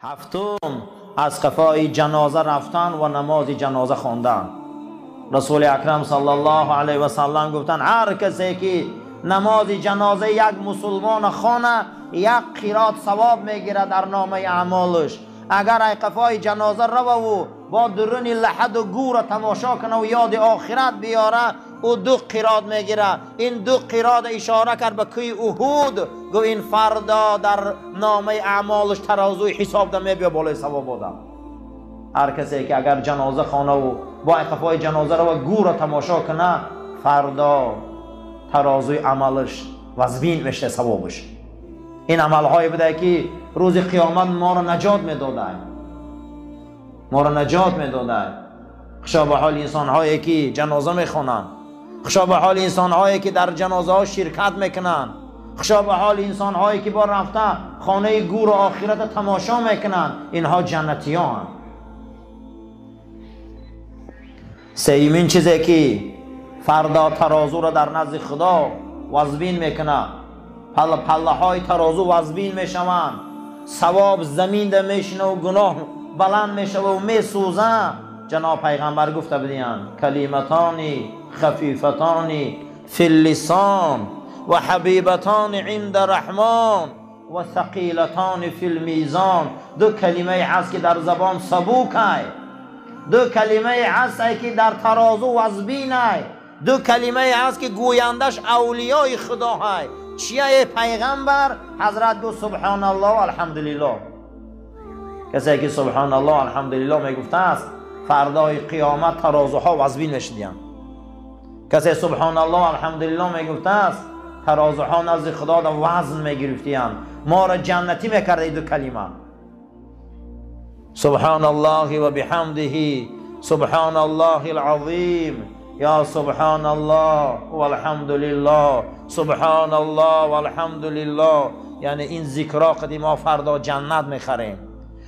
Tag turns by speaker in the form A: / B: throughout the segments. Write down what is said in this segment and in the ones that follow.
A: هفتم از قفای جنازه رفتن و نماز جنازه خواندن. رسول اکرم صلی الله علیه و سلم گفتن هر کسی که نماز جنازه یک مسلمان خانه یک قیرات ثواب میگیره در نامه اعمالش. اگر ای قفای جنازه رو و با درون لحد و گور تماشا کنه و یاد آخرت بیاره او 2 قیرات میگیره. این 2 قیرات اشاره کرد به کوی احد، گو این فردا در نامه اعمالش ترازوی حساب ده میبیا بالای ثواب بوده. هر کسی که اگر جنازه خانه و با قفای جنازه رو و گور تماشا کنه فردا ترازوی عملش وزبین میشه ثوابش. این عملهای بوده که روز قیامت ما را نجات میداده، ما را نجات میداده. خوشا به حال انسان هایی که جنازه میخوانند، خوشا به حال انسان هایی که در جنازه ها شرکت میکنند، خوشا به حال انسان هایی که با رفته خانه گور و آخرت تماشا میکنند. اینها جنتیان. سیمین چیزی که فردا ترازو را در نزد خدا وزبین میکنه، پله های ترازو وزبین میشوند، ثواب زمین ده میشنه و گناه بلند میشه و میسوزه. جناب پیغمبر گفته بودند کلمتانی خفیفتانی فی اللسان و حبیبتان عند رحمان و ثقیلتان فی المیزان. 2 کلمه هست که در زبان سبوک ای، 2 کلمه هست که در ترازو وزبین ای، 2 کلمه هست که گویندش اولیای خدا های. چیه پیغمبر؟ حضرت گفت سبحان الله و الحمدلله. کسی که سبحان الله و الحمدلله میگفته است فردای قیامت ترازوها وزبین میشدند. کسی سبحان الله و الحمدلله میگفته است ترازوها نزد خدا در وزن میگرفتند. ما را جنتی میکرده این 2 کلمه. سبحان الله و بحمده سبحان الله العظیم یا سبحان الله و الحمدلله سبحان الله و الحمدلله. یعنی این ذکرها قدی ما فردا جنت میخریم،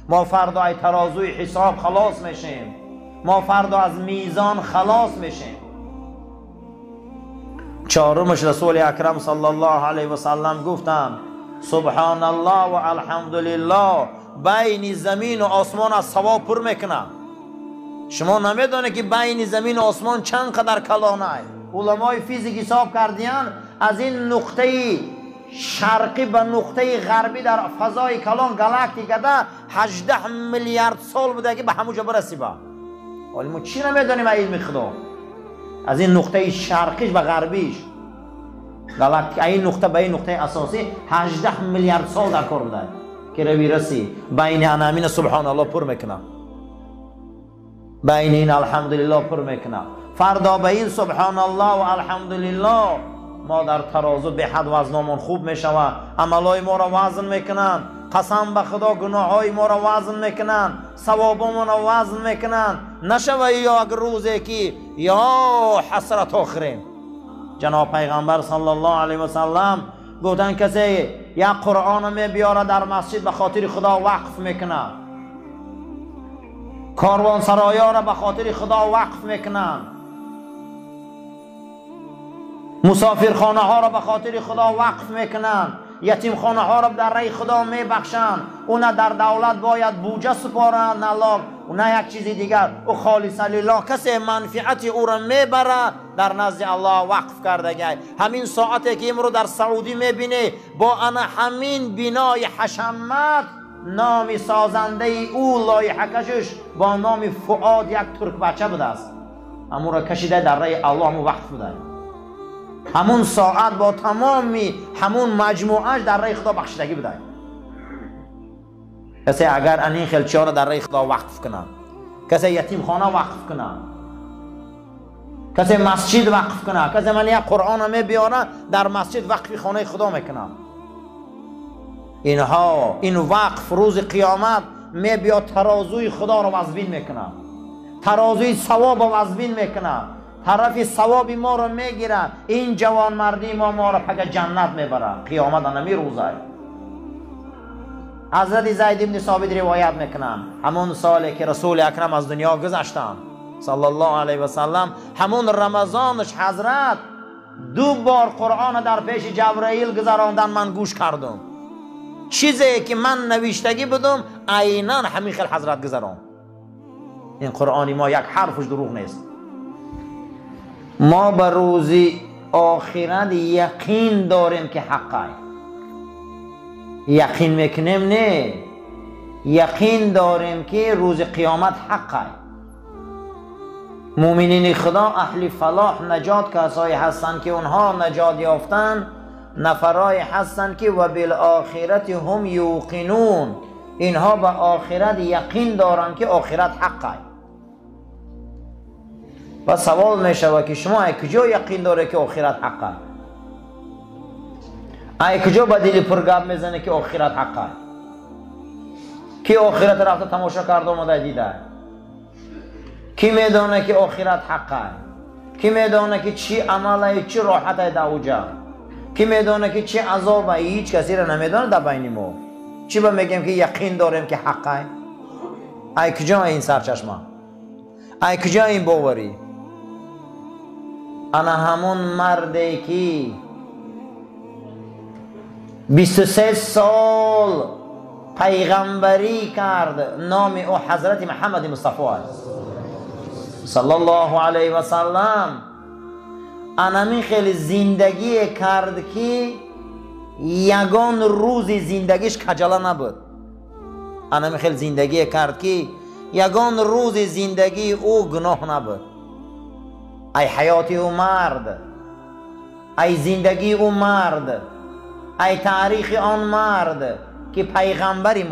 A: ما فردا ای ترازوی حساب خلاص میشیم، ما فردا از میزان خلاص میشیم. 4مش رسول اکرم صلی الله علیه و سلم گفتند سبحان الله و الحمدلله بین زمین و آسمان از ثواب پر میکنه. شما نمیدونه که بین زمین و آسمان چند قدر کلانه ای. علمای فیزیک حساب کردیان از این نقطه شرقی به نقطه غربی در فضای کلان گالاکتیک ده 18 میلیارد سال بوده که به همونجا برسی با. ولی ما چی نمیدونیم علم خدا از این نقطه شرقیش و غربیش گالاکتیک این نقطه به این نقطه اساسی 18 میلیارد سال در کار بوده که روی رسی بین انامین سبحان الله پر میکنه، بین این الحمدلله پر میکنه. فردا به این سبحان الله و الحمدلله ما در ترازو به حد وزنمون خوب میشود. عملای ما را وزن میکنن، قسم به خدا گناه های ما را وزن میکنن، ثوابمون را وزن میکنن. نشوه یا اگر روزی که یا حسرت آخرین. جناب پیغمبر صلی الله علیه و سلم گفتن کسی یک قرآن می بیاره در مسجد به خاطر خدا وقف میکنه، کاروان سرایا را به خاطر خدا وقف میکنن، مسافر خانه ها را به خاطر خدا وقف میکنن، یتیم خانه ها را در رای خدا میبخشن. اون در دولت باید بودجه سپارن نه لاغ و نه یک چیزی دیگر، او خالص لله. کسی منفعت او را میبره در نزد الله وقف کرده. همین ساعتی که امرو در سعودی میبینی با انا همین بنای حشمت نام سازنده او لایحه کشش با نام فؤاد یک ترک بچه بوده است، همون را کشیده در رای الله همون وقف بوده. همون ساعت با تمامی همون مجموعهش در رای خدا بخشیدگی بوده. کسی اگر این خلچه ها را در رای خدا وقف کنن، کسی یتیم خانه وقف کنن، کسی مسجد وقف کنه، کسی من یک قرآن می بیاره در مسجد وقف خانه خدا میکنه. اینها این وقف روز قیامت می بیا ترازوی خدا رو وزبین میکنه، ترازوی ثواب رو وزبین میکنه، طرف ثوابی ما رو میگیره. این جوان مردی ما رو پک جنت میبره قیامت نمی روزه. حضرت زید بن ثابت روایت میکنن همون سالی که رسول اکرم از دنیا گذشتن صلی الله علیه و سلم، همون رمضانش حضرت 2 بار قرآن در پیش جبرائیل گذراندن. من گوش کردم چیزی که من نوشتگی بدم عیناً همین خیلی حضرت گذران. این قرآنی ما یک حرفش دروغ نیست. ما به روزی آخرت یقین داریم که حقه. یقین میکنیم نه، یقین داریم که روز قیامت حقه. مؤمنین خدا اهل فلاح نجات کسایی هستند که اونها نجات یافتن، نفرای هستند که و بالآخرت هم یوقنون، اینها به آخرت یقین دارن که آخرت حقه. و سوال می شود که شما ای کجا یقین داره که آخرت حقه؟ ای کجا با دل پر گپ میزنه که آخرت حقه؟ کی آخرت رفته تماشا کرده اومده دیده؟ کی میدونه که آخرت حقه؟ کی میدونه که چی عمله، چی راحته در اوجا؟ کی میدونه که چی عذابه؟ هیچ کسی را نمیدونه در بین ما. چی با میگیم که یقین داریم که حقه؟ ای کجا این سرچشمه؟ ای کجا این باوری؟ انا همون مردی که 23 سال پیغمبری کرد، نام او حضرت محمد مصطفی صلی الله علیه و سلم. انا خیلی زندگی کرد که یگان روز زندگیش خجالت نبود. انا خیلی زندگی کرد که یگان روز زندگی او گناه نبود. ای حیات او مرد، ای زندگی او مرد، ای تاریخ آن مرد که پیغمبری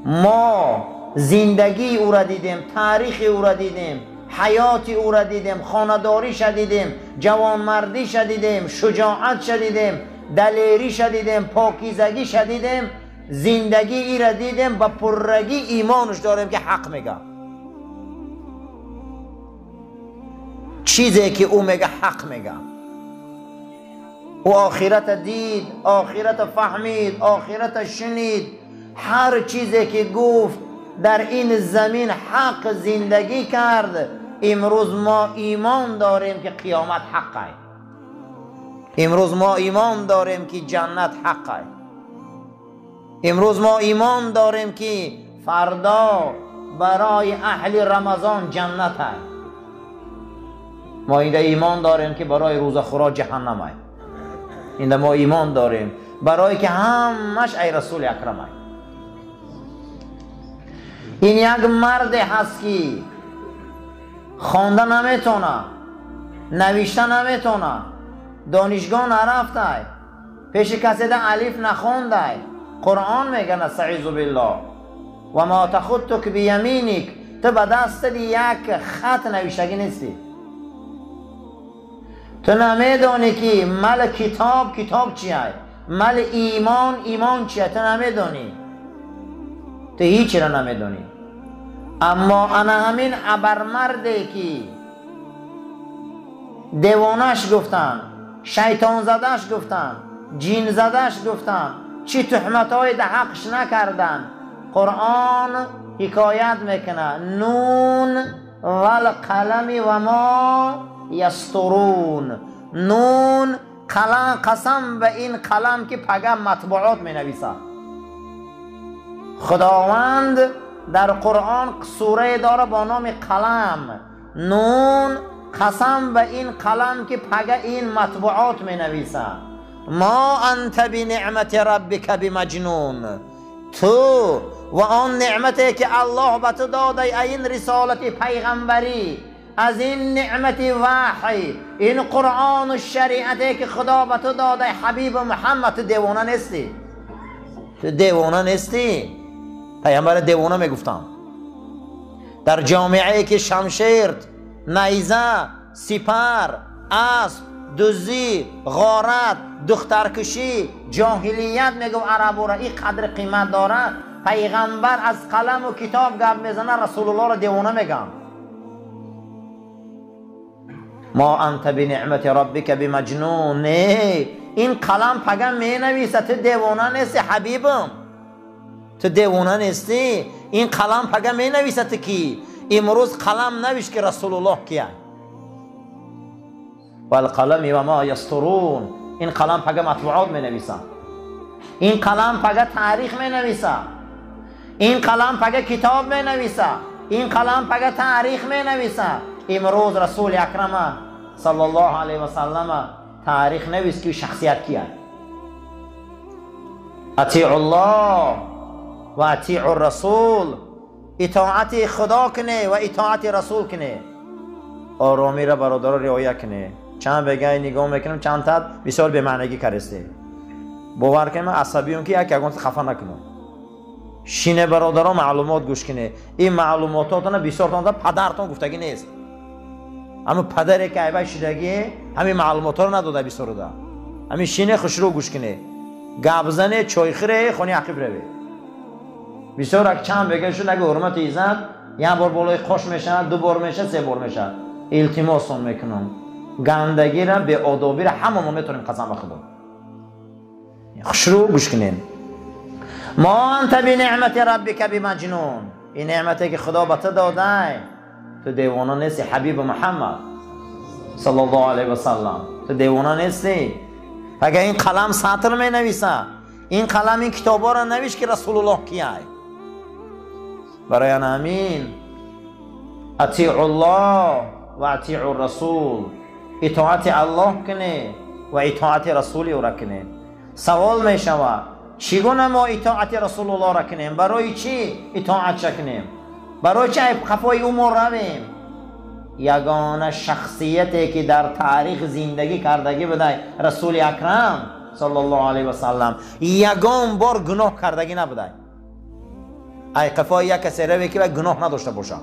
A: ما زندگی او را دیدیم، تاریخ او را دیدیم، حیات او را دیدیم، خانداری شدیدیم، جوانمردی شدیدیم، شجاعت شدیدیم، دلیری شدیدیم، پاکیزگی شدیدیم، زندگی ای را دیدیم، با پررگی ایمانش داریم که حق میگه. چیزی که او میگه حق میگه. او آخرت دید، آخرت فهمید، آخرت شنید. هر چیزی که گفت در این زمین حق زندگی کرد. امروز ما ایمان داریم که قیامت حقه. امروز ما ایمان داریم که جنت حقه. امروز ما ایمان داریم که فردا برای اهل رمضان جنت هست. ما اینجا ایمان داریم که برای روزخورا جهنم هست. اینجا ما ایمان داریم برای که همش ای رسول اکرم هست. این یک مرد هست که خوانده نمیتونه، نوشته نمیتونه، دانشگاه نرفته، پیش کسی ده الف نخونده. قرآن میگه نستعیذ بالله و ما تخطک بیمینک، تو به دست یک خط نوشتگی نیستی. تو نمیدونی که مال کتاب چیه، مال ایمان چیه، تو نمیدونی، تو هیچی را نمیدونی. اما انا همین ابرمردی که دیوانش گفتن، شیطان زدش گفتن، جین زدش گفتن، چی تهمتهای ده حقش نکردن، قرآن حکایت میکنه نون والقلم و ما یسطرون. نون قسم به این قلم که پگه مطبوعات می نویسه. خداوند در قرآن سوره داره با نام قلم. نون قسم به این قلم که پگه این مطبوعات می نویسه. ما انت بنعمت ربک بمجنون. تو و آن نعمتی که الله به تو داده، این رسالت پیغمبری، از این نعمت وحی، این قرآن و شریعتی که خدا به تو داده حبیب محمد، تو دیوانه نیستی. تو دیوانه نیستی. پیغمبر دیوانه میگفتم. در جامعه که شمشیر، نیزه، سپر، اسب، دزدی، غارت، دخترکشی، جاهلیت میگو عربو را این قدر قیمت داره، پیغمبر از قلم و کتاب گپ میزنه، رسول الله را دیوانه میگم. ما انت بنعمت ربک بمجنون. این قلم پگم می نویسه، تو دیوانه نیستی حبیبم، تو دیوانه نیستی. این قلم پگم می نویسه تو کی؟ امروز قلم نویش که رسول الله کیه. والقلم و ما یسطرون. این قلم پگم مطبوعات می نویسن. این قلم پگه تاریخ می نویسه، این قلم پگه کتاب می نویسه، این قلم پگه تاریخ می نویسه. امروز رسول اکرم صلی الله علیه و سلم تاریخ نویس که شخصیت کیه. اطیع الله و اطیع الرسول، اطاعت خدا کنه و اطاعت رسول کنه. آرامی را برادر رعایت کنه. چند بگه نگاه میکنم چند تا بسیار به معنی کرسته. باور کنم عصبیون که یک اگون خفه نکنم. شینه برادران معلومات گوش کنه. این معلوماتاتون بسیار تان پدرتون گفتگی نیست. اما پدری که ایبای شدگی همین معلومات رو نداده بسیار ده. همین شینه خوشرو گوش کنه. گابزنه چای خیره خونی عقیب روی. بسیار اگه چند بگه شد اگه حرمت ایزد یک بار بالای خوش میشه، دو بار میشه، سه بار میشه. التماسون میکنم گندگی را به آدابی را همه ما میتونیم قسم بخدا. خوشرو گوش کنین. ما انت بنعمت ربک بمجنون. این نعمتی که خدا به تو داده تو دیوانه نیستی حبیب محمد صلی الله علیه و سلم. تو دیوانه نیستی. اگر این قلم سطر می نویسه، این قلم این کتابا را نویش که رسول الله کیه. برای همین اطیع الله و اطیع الرسول، اطاعت الله کنه و اطاعت رسول او را کنه. سوال می شود چگونه ما اطاعت رسول الله را کنیم؟ برای چی اطاعت کنیم؟ برای چی خفای او ما رویم؟ یگانه شخصیتی که در تاریخ زندگی کردگی بده رسول اکرم صلی الله علیه و سلم یگان بار گناه کردگی نبوده. ای قفای یک کسی روی که گناه نداشته باشه.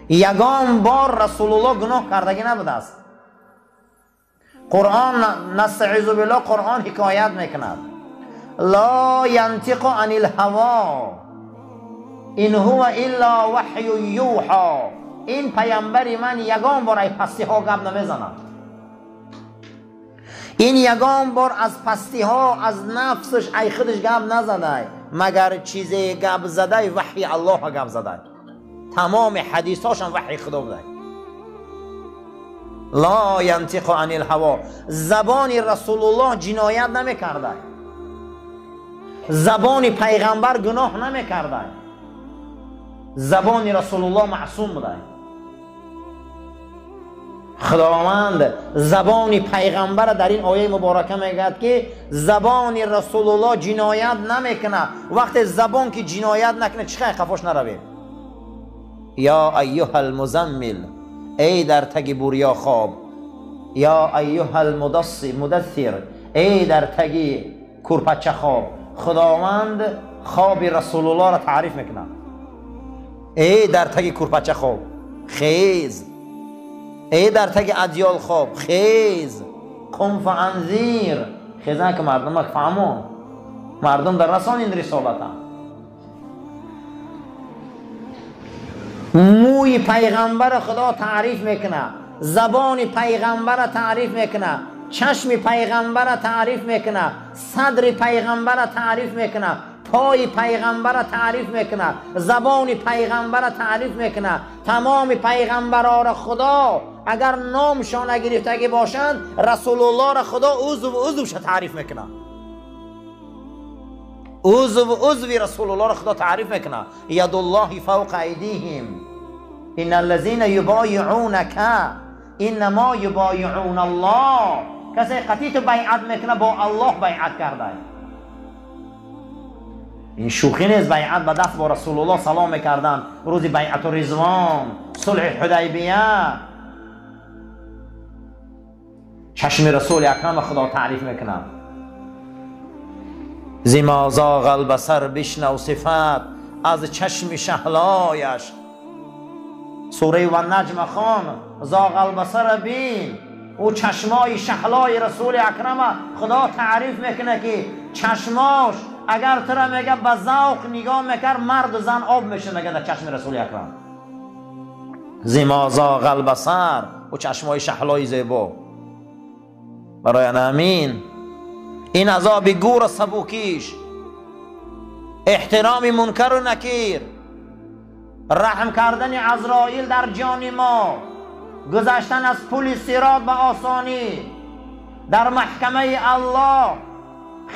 A: یگان بار رسول الله گناه کردگی نبوده است. قرآن نستعیذ بالله قرآن حکایت میکند لا ینطق عن الهوا این هو الا وحی یوحا. این پیامبر من یگان بار ای پستی ها گپ نمیزند. این یگان بار از پستی ها از نفسش ای خودش گپ نزده مگر چیزی گپ زده وحی الله گپ زده. تمام حدیث هاشم وحی خدا بوده. لا ینطق عن الهوا. زبان رسول الله جنایت نمیکرده، زبان پیغمبر گناه نمیکرده، زبان رسول الله معصوم بوده. خداوند زبان پیغمبر در این آیه مبارکه میگه که زبان رسول الله جنایت نمیکنه. وقت زبان که جنایت نکنه چخه خفاش نرویم. یا ایها المزمل، ای در تگ بوریا خواب. یا ایها المدثر، ای در تگ کورپچه خواب. خداوند خواب رسول الله را تعریف میکنه. ای در تگ کورپچه خواب خیز، ای در تگ ادیال خواب خیز. قم فانذیر، خیزن که مردم فهمون، مردم در رسان این رسالت هم. موی پیغمبر خدا تعریف میکنه، زبان پیغمبر تعریف میکنه، چشم پیغمبر تعریف میکنه، صدر پیغمبر تعریف میکنه، پای پیغمبر تعریف میکنه، زبان پیغمبر تعریف میکنه. تمام پیغمبران را خدا اگر نامشان نگرفتگی باشند رسول الله را خدا عضوش تعریف میکنه. عضو رسول الله را خدا تعریف میکنه. ید الله فوق ایدیهم ان الذين یبایعونک انما یبایعون الله. کسی قطعی تو بیعت میکنه با الله بیعت کرده. این شوخی نیست. بیعت به دست با رسول الله سلام میکردن روز بیعت رضوان، صلح حدیبیه. چشم رسول اکرم خدا تعریف میکنم. زما زاغ البصر بشنو صفت از چشم شهلایش. سوره و نجم خان زاغ البصر بین، او چشمای شهلای رسول اکرم خدا تعریف میکنه که چشماش اگر تو را میگه به ذوق نگاه میکرد مرد و زن آب میشه میگه در چشم رسول اکرم. زما زاغ البصر، او چشمای شهلای زیبا. برای همین این عذاب گور سبوکیش، احترام منکر و نکیر، رحم کردن عزرائیل در جان ما، گذشتن از پل صراط به آسانی، در محکمه الله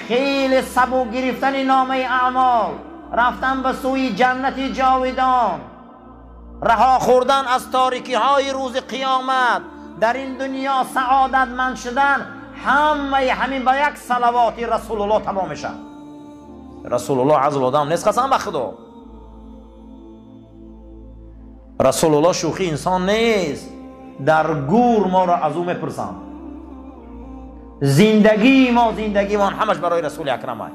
A: خیلی سبو گرفتن نامه اعمال، رفتن به سوی جنت جاودان، رها خوردن از تاریکی های روز قیامت، در این دنیا سعادتمند شدن، همین با یک صلواتی رسول الله تمام میشه. رسول الله عز الآدم نیست، قسم به خدا. رسول الله شوخی انسان نیست. در گور ما را از او میپرسند. زندگی ما همش برای رسول اکرم است.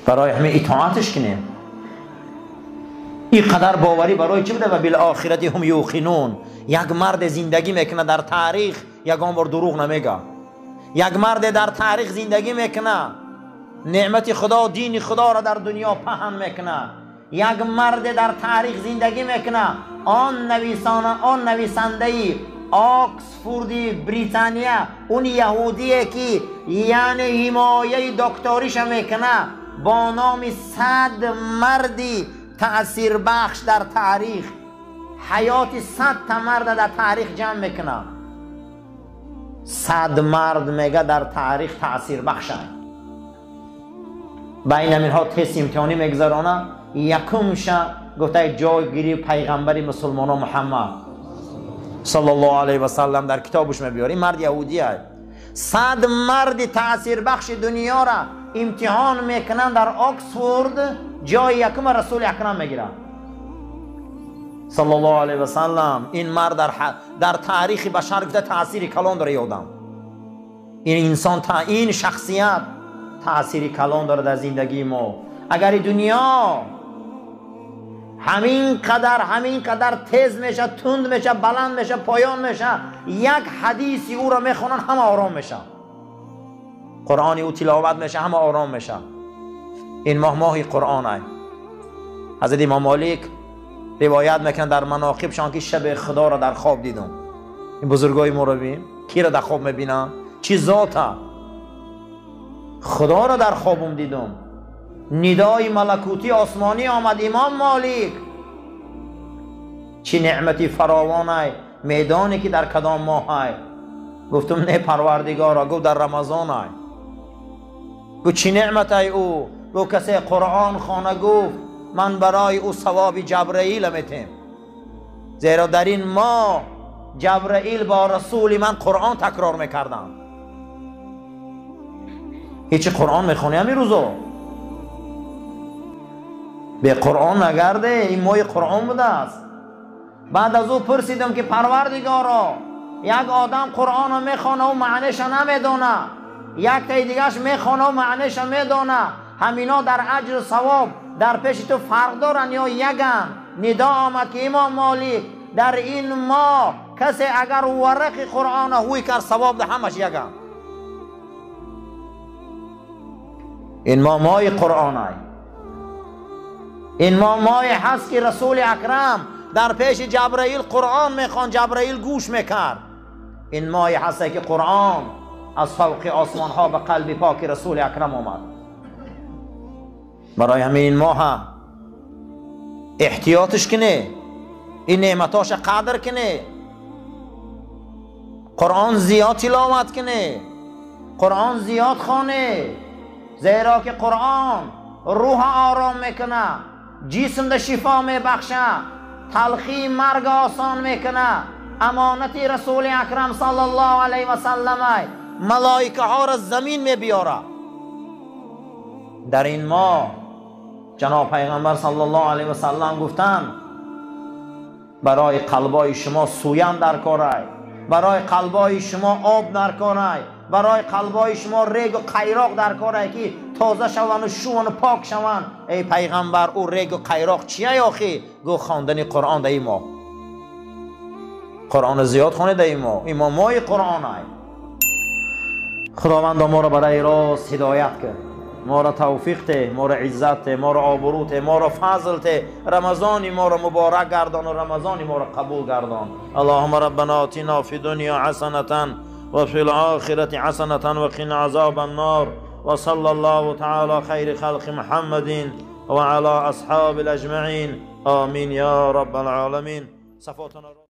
A: برای همه اطاعتش کنیم. این قدر باوری برای چی بوده؟ و بالآخرت هم یوقنون. یک مرد زندگی میکنه در تاریخ یگان بار دروغ نمیگه. یک مرد در تاریخ زندگی میکنه، نعمت خدا، دین خدا را در دنیا پهن میکنه. یک مرد در تاریخ زندگی میکنه، آن نویسنده آکسفوردی بریتانیا، اون یهودیه که یعنی حمایه دکتریش میکنه، با نام 100 مردی تأثیر بخش در تاریخ، حیات 100 تا مرد در تاریخ جمع میکنه. 100 مرد میگه در تاریخ تأثیر بخشن. بین اینها تست امتحانی میگذرانه. یکمش گفته جایگیری پیغمبر مسلمان محمد صلی الله علیه و سلم در کتابش میبیاره. این مرد یهودی است. 100 مرد تأثیر بخش دنیا را امتحان میکنن در آکسفورد، جای یکم رسول اکرم میگیره صلی الله علیه و سلم. این مرد در تاریخ بشر گفته تأثیر کلان داره. یادم این انسان، این شخصیت تأثیر کلان داره در زندگی ما. اگر دنیا همین قدر تیز میشه، تند میشه، بلند میشه، پایان میشه، یک حدیثی او را میخونن همه آرام میشه، قرآنی او تلاوت میشه همه آرام میشه. این ماه قرآن است. حضرت امام مالک روایت میکنن در مناقبشان که شب خدا را در خواب دیدم. این بزرگای ما رو ببین، کی را در خواب میبینن؟ چی ذاته؟ خدا را در خوابم دیدم. ندای ملکوتی آسمانی آمد. امام مالک چی نعمتی فراوان است، میدانی که در کدام ماه است؟ گفتم نه پروردگارا. گفت در رمضان است. گفت چی نعمت است او؟ گفت کسی قرآن خوانه، گفت من برای او ثواب جبرائیل میتم، زیرا در این ماه جبرائیل با رسول من قرآن تکرار میکردن. هیچی قرآن میخونی همین روزا؟ به قرآن نگرده. این ماه قرآن بوده است. بعد از او پرسیدم که پروردگارا، یک آدم قرآن رو میخونه و معنیش نمیدونه، یک تا دیگهش میخونه و معنیش میدونه، همینا در اجر ثواب در پیش تو فرق دارن یا یکن؟ ندا آمد که امام مالک در این ماه کسی اگر ورق قرآن هوی کرد ثواب ده همش یکن. این ماه قرآن است. این ماه هست که رسول اکرم در پیش جبرائیل قرآن میخوان، جبرائیل گوش میکرد. این ماه هست که قرآن از فوق آسمان ها به قلب پاک رسول اکرم آمد. برای همین این ماه احتیاطش کنه، این نعمتاش قدر کنه، قرآن زیاد تلاوت کنه، قرآن زیاد خوانه، زیرا که قرآن روح آرام میکنه، جسم ده شفا میبخشه، تلخی مرگ آسان میکنه. امانتی رسول اکرم صلی الله علیه و سلم ملائکه ها را زمین میبیاره. در این ماه جناب پیغمبر صلی الله علیه و سلم گفتن برای قلبای شما سویان در کار است، برای قلبای شما آب در کار است، برای قلبای شما ریگ و قیراق در کار است که تازه شوند و شوند و پاک شوند. ای پیغمبر او ریگ و قیراق چیه آخی؟ گو خواندن قرآن در این ماه. قرآن زیاد خوانید در این ماه. این ماه قرآن است. خداوند ما را برای راست هدایت کرد، ما را توفیق ده، ما را عزت ده، ما را آبرو ده، ما را فضل ده. رمضان ما را مبارک گردان و رمضان ما را قبول گردان. اللهم ربنا آتنا فی دنیا حسنة و فی الآخرة حسنة و قنا عذاب النار. و صلی الله تعالی خیر خلق محمد و علی اصحاب الاجمعین. آمین یا رب العالمین.